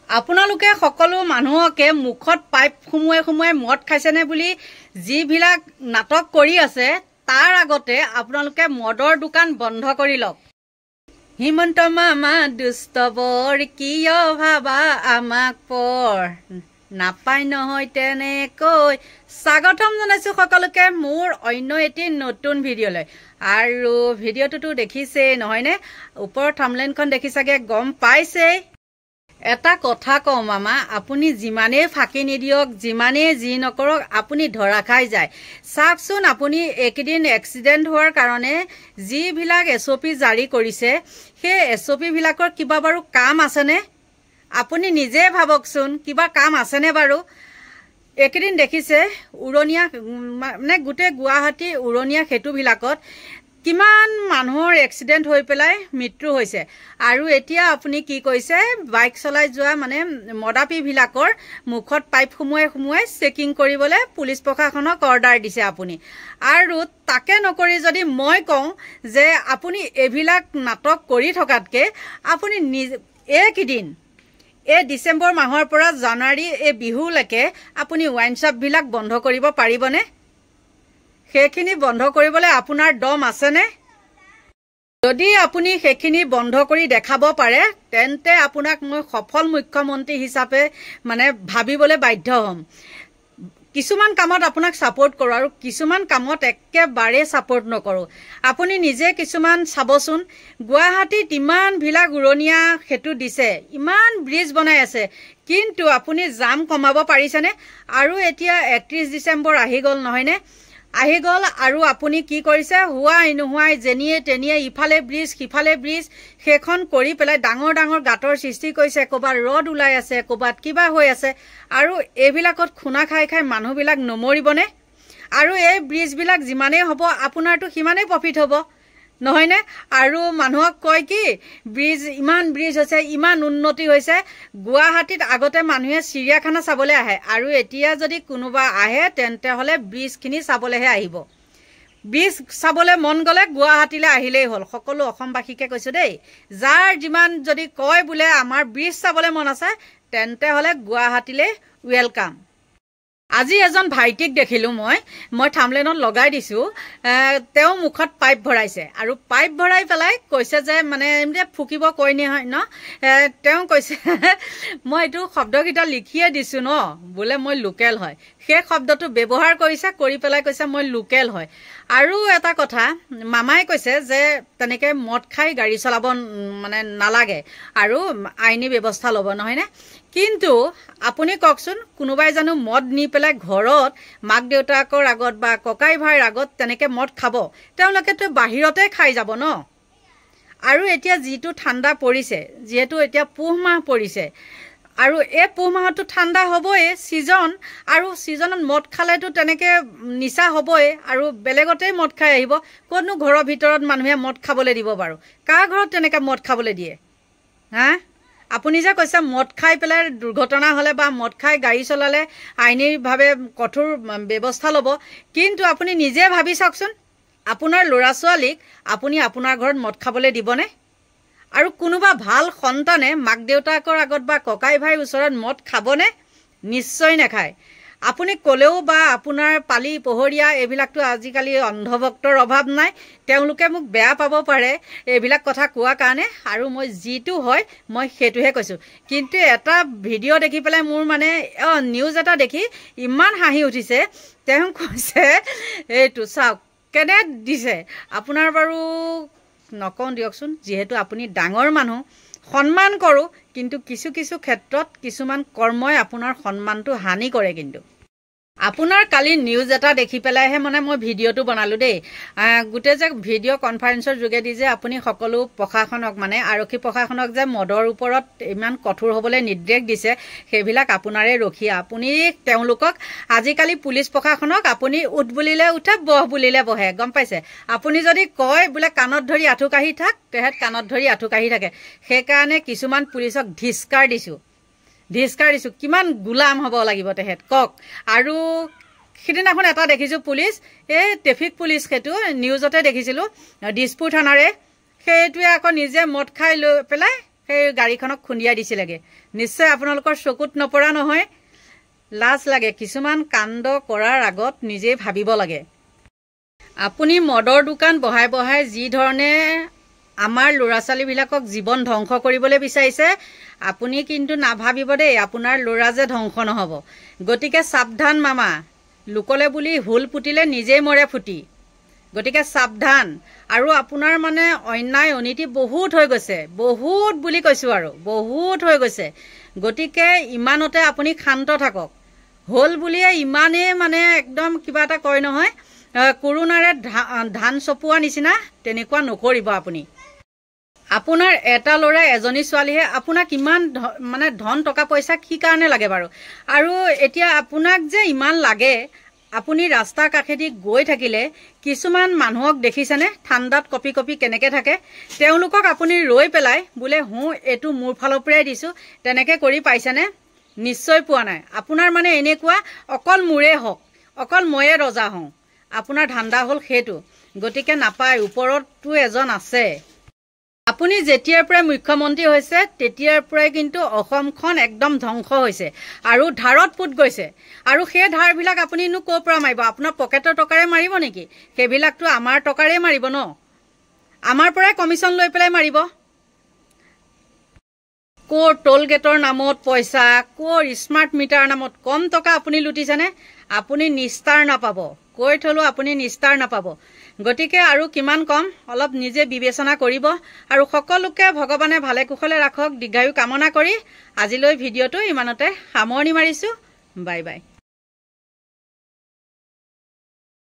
আপোনালোকে সকলো মানুহকে মুখত পাইপ সুমুৱাই সুমুৱাই মদ খাইছেনে বুলি যিবিলাক নাটক কৰি আছে তাৰ আগতে আপোনালোকে মদৰ দোকান বন্ধ কৰি লওক। হিমন্ত মামা দুষ্ট বৰ কিয় ভাবা আমাক পৰ নাপায় নহয় তেনেকৈ। স্বাগতম জনাইছোঁ সকলোকে মোৰ অন্য এটি নতুন ভিডিঅ'লৈ। আৰু ভিডিঅ'টোতো দেখিছেই নহয়নে? ওপৰৰ থাম্বনেইলখন দেখি চাগে গম পাইছেই। এটা কথা কওঁ মামা, আপুনি যিমানেই ফাঁকি নিদিয়ক, যিমানেই যি নকৰক, আপুনি ধৰা খাই যায়। চাওকচোন, আপুনি এইকেইদিন এক্সিডেণ্ট হোৱাৰ কাৰণে যিবিলাক SOP জাৰি কৰিছে সেই SOP বিলাকৰ কিবা বাৰু কাম আছেনে? আপুনি নিজে ভাবকচোন, কিবা কাম আছেনে বাৰু? এইকেইদিন দেখিছে উৰণীয়া মানে গোটেই গুৱাহাটী উৰণীয়া সেতুবিলাকত কিমান মানুহৰ এক্সিডেণ্ট হৈ পেলাই মৃত্যু হৈছে। আৰু এতিয়া আপুনি কি কৰিছে, বাইক চলাই যোৱা মানে মদাপীবিলাকৰ মুখত পাইপ সুমুৱাই সুমুৱাই চেকিং কৰিবলৈ পুলিচ প্ৰশাসনক অৰ্ডাৰ দিছে আপুনি। আৰু তাকে নকৰি যদি মই কওঁ যে আপুনি এইবিলাক নাটক কৰি থকাতকৈ আপুনি এইকেইদিন এই ডিচেম্বৰ মাহৰ পৰা জানুৱাৰী এই বিহুলৈকে আপুনি ৱাইন শ্বপবিলাক বন্ধ কৰিব পাৰিবনে? সেইখিনি বন্ধ কৰিবলৈ আপোনাৰ দম আছেনে? যদি আপুনি সেইখিনি বন্ধ কৰি দেখাব পাৰে তেন্তে আপোনাক মই সফল মুখ্যমন্ত্ৰী হিচাপে মানে ভাবিবলৈ বাধ্য হ'ম। কিছুমান কামত আপোনাক ছাপোৰ্ট কৰোঁ আৰু কিছুমান কামত একেবাৰে ছাপোৰ্ট নকৰোঁ। আপুনি নিজে কিছুমান চাবচোন, গুৱাহাটীত ইমানবিলাক উৰণীয়া সেতু দিছে, ইমান ব্ৰিজ বনাই আছে, কিন্তু আপুনি জাম কমাব পাৰিছেনে? আৰু এতিয়া 31 ডিচেম্বৰ আহি গ'ল নহয়নে? আহি গ'ল আৰু আপুনি কি কৰিছে, হোৱাই নোহোৱাই যেনিয়ে তেনিয়ে ইফালে ব্ৰিজ সিফালে ব্ৰিজ সেইখন কৰি পেলাই ডাঙৰ ডাঙৰ গাঁতৰ সৃষ্টি কৰিছে। ক'ৰবাত ৰদ ওলাই আছে, ক'ৰবাত কিবা হৈ আছে। আৰু এইবিলাকত খুনা খাই খাই মানুহবিলাক নমৰিবনে? আৰু এই ব্ৰিজবিলাক যিমানেই হ'ব আপোনাৰতো সিমানেই প্ৰফিট হ'ব নহয়নে? আৰু মানুহক কয় কি, ইমান ব্ৰিজ হৈছে, ইমান উন্নতি হৈছে। গুৱাহাটীত আগতে মানুহে চিৰিয়াখানা চাবলৈ আহে, আৰু এতিয়া যদি কোনোবা আহে তেন্তে হ'লে ব্ৰিজখিনি চাবলৈহে আহিব। ব্ৰিজ চাবলৈ মন গ'লে গুৱাহাটীলৈ আহিলেই হ'ল। সকলো অসমবাসীকে কৈছোঁ দেই, যাৰ যিমান যদি কয় বোলে আমাৰ ব্ৰিজ চাবলৈ মন আছে তেন্তে হ'লে গুৱাহাটীলৈ ৱেলকাম। আজি এজন ভাইটিক দেখিলোঁ, মই থাম্বনেইলত লগাই দিছোঁ। তেওঁ মুখত পাইপ ভৰাইছে আৰু পাইপ ভৰাই পেলাই কৈছে যে মানে ফুকিব কৈ নহয় ন, তেওঁ কৈছে মই এইটো শব্দকেইটা লিখিয়ে দিছোঁ ন, বোলে মই লোকেল হয়। সেই শব্দটো ব্যৱহাৰ কৰিছে, কৰি পেলাই কৈছে মই লোকেল হয়। আৰু এটা কথা, মামাই কৈছে যে তেনেকৈ মদ খাই গাড়ী চলাব মানে নালাগে আৰু আইনী ব্যৱস্থা ল'ব নহয়নে? কিন্তু আপুনি কওকচোন, কোনোবাই জানো মদ নি পেলাই ঘৰত মাক দেউতাকৰ আগত বা ককাই ভাইৰ আগত তেনেকৈ মদ খাব? তেওঁলোকেতো বাহিৰতে খাই যাব ন। আৰু এতিয়া যিটো ঠাণ্ডা পৰিছে, যিহেতু এতিয়া পুহ মাহ পৰিছে, আৰু এই পুহ মাহতো ঠাণ্ডা হ'বই, ছিজন, আৰু ছিজনত মদ খালেতো তেনেকৈ নিচা হ'বই, আৰু বেলেগতেই মদ খাই আহিব। ক'তনো ঘৰৰ ভিতৰত মানুহে মদ খাবলৈ দিব বাৰু? কাৰ ঘৰত তেনেকৈ মদ খাবলৈ দিয়ে? হা? আপুনি যে কৈছে মদ খাই পেলাই দুৰ্ঘটনা হ'লে বা মদ খাই গাড়ী চলালে আইনীভাৱে কঠোৰ ব্যৱস্থা ল'ব, কিন্তু আপুনি নিজে ভাবি চাওকচোন, আপোনাৰ ল'ৰা ছোৱালীক আপুনি আপোনাৰ ঘৰত মদ খাবলৈ দিবনে? আৰু কোনোবা ভাল সন্তানে মাক দেউতাকৰ আগত বা ককাই ভাইৰ ওচৰত মদ খাবনে? নিশ্চয় নাখায়। আপুনি ক'লেও বা আপোনাৰ পালি পহৰীয়া এইবিলাকতো আজিকালি অন্ধভক্তৰ অভাৱ নাই, তেওঁলোকে মোক বেয়া পাব পাৰে এইবিলাক কথা কোৱাৰ কাৰণে, আৰু মই যিটো হয় মই সেইটোহে কৈছোঁ। কিন্তু এটা ভিডিঅ' দেখি পেলাই মোৰ মানে নিউজ এটা দেখি ইমান হাঁহি উঠিছে। তেওঁ কৈছে এইটো চাওক কেনে দিছে। আপোনাৰ বাৰু নকওঁ দিয়কচোন, যিহেতু আপুনি ডাঙৰ মানুহ, সন্মান কৰোঁ, কিন্তু কিছু কিছু ক্ষেত্ৰত কিছুমান কৰ্মই আপোনাৰ সন্মানটো হানি কৰে। কিন্তু আপোনাৰ কালি নিউজ এটা দেখি পেলাইহে মানে মই ভিডিঅ'টো বনালোঁ দেই। গোটেই যে ভিডিঅ' কনফাৰেন্সৰ যোগেদি যে আপুনি সকলো প্ৰশাসনক মানে আৰক্ষী প্ৰশাসনক যে মদৰ ওপৰত ইমান কঠোৰ হ'বলৈ নিৰ্দেশ দিছে, সেইবিলাক আপোনাৰে ৰখীয়া। আপুনি তেওঁলোকক আজিকালি পুলিচ প্ৰশাসনক আপুনি উঠ বুলিলে উঠে, বহ বুলিলে বহে, গম পাইছে? আপুনি যদি কয় বোলে কাণত ধৰি আঁঠু কাঢ়ি থাক, তেহেঁত কাণত ধৰি আঁঠু কাঢ়ি থাকে। সেইকাৰণে কিছুমান পুলিচক ধিক্কাৰ দিছোঁ। কিমান গোলাম হ'ব লাগিব তেহেঁত কওক। আৰু সিদিনাখন এটা দেখিছোঁ পুলিচ, এই ট্ৰেফিক পুলিচ, সেইটো নিউজতে দেখিছিলোঁ, দিছপুৰ থানাৰে, সেইটোৱে আকৌ নিজে মদ খাই লৈ পেলাই সেই গাড়ীখনক খুন্দিয়াই দিছিলেগে নিশ্চয় আপোনালোকৰ চকুত নপৰা নহয় লাজ লাগে কিছুমান কাণ্ড কৰাৰ আগত নিজে ভাবিব লাগে আপুনি মদৰ দোকান বহাই বহাই যি ধৰণে আমাৰ ল'ৰা ছোৱালীবিলাকক জীৱন ধ্বংস কৰিবলৈ বিচাৰিছে আপুনি কিন্তু নাভাবিব দেই আপোনাৰ ল'ৰা যে ধ্বংস নহ'ব গতিকে সাৱধান মামা লোকলে বুলি হুল পুতিলে নিজেই মৰে ফুটি গতিকে সাৱধান আৰু আপোনাৰ মানে অন্যায় অনীতি বহুত হৈ গৈছে বহুত বুলি কৈছোঁ আৰু বহুত হৈ গৈছে গতিকে ইমানতে আপুনি শান্ত থাকক হল বুলিয়ে ইমানেই মানে একদম কিবা এটা কয় নহয় কৰোনাৰে ধান চপোৱা নিচিনা তেনেকুৱা নকৰিব আপুনি আপোনাৰ এটা ল'ৰা এজনী ছোৱালীহে আপোনাক ইমান মানে ধন টকা পইচা কি কাৰণে লাগে বাৰু আৰু এতিয়া আপোনাক যে ইমান লাগে আপুনি ৰাস্তা কাষেদি গৈ থাকিলে কিছুমান মানুহক দেখিছেনে ঠাণ্ডাত কপি কপি কেনেকৈ থাকে তেওঁলোকক আপুনি ৰৈ পেলাই বোলে এইটো মোৰ ফালৰ পৰাই দিছোঁ তেনেকৈ কৰি পাইছেনে নিশ্চয় পোৱা নাই আপোনাৰ মানে এনেকুৱা অকল মোৰে হওক অকল ময়ে ৰজা হওঁ আপোনাৰ ধান্দা হ'ল সেইটো গতিকে নাপায় ওপৰতো এজন আছে আপুনি যেতিয়াৰ পৰাই মুখ্যমন্ত্ৰী হৈছে তেতিয়াৰ পৰাই কিন্তু অসমখন একদম ধ্বংস হৈছে আৰু ধাৰত পুত গৈছে আৰু সেই ধাৰবিলাক আপুনিনো ক'ৰ পৰা মাৰিব আপোনাৰ পকেটৰ টকাৰে মাৰিব নেকি সেইবিলাকতো আমাৰ টকাৰে মাৰিব ন আমাৰ পৰাই কমিশ্যন লৈ পেলাই মাৰিব ক'ৰ টোল গেটৰ নামত পইচা ক'ৰ স্মাৰ্ট মিটাৰ নামত কম টকা আপুনি লুটিছেনে আপুনি নিস্তাৰ নাপাব কৈ থলো আপুনি নিস্তাৰ নাপাব গতিকে আৰু কিমান কম অলপ নিজে বিবেচনা কৰিব আৰু সকলোকে ভগৱানে ভালে কুশলে ৰাখক দীৰ্ঘায়ু কামনা কৰি আজিলৈ ভিডিঅ'টো ইমানতে সামৰণি মাৰিছোঁ বাই বাই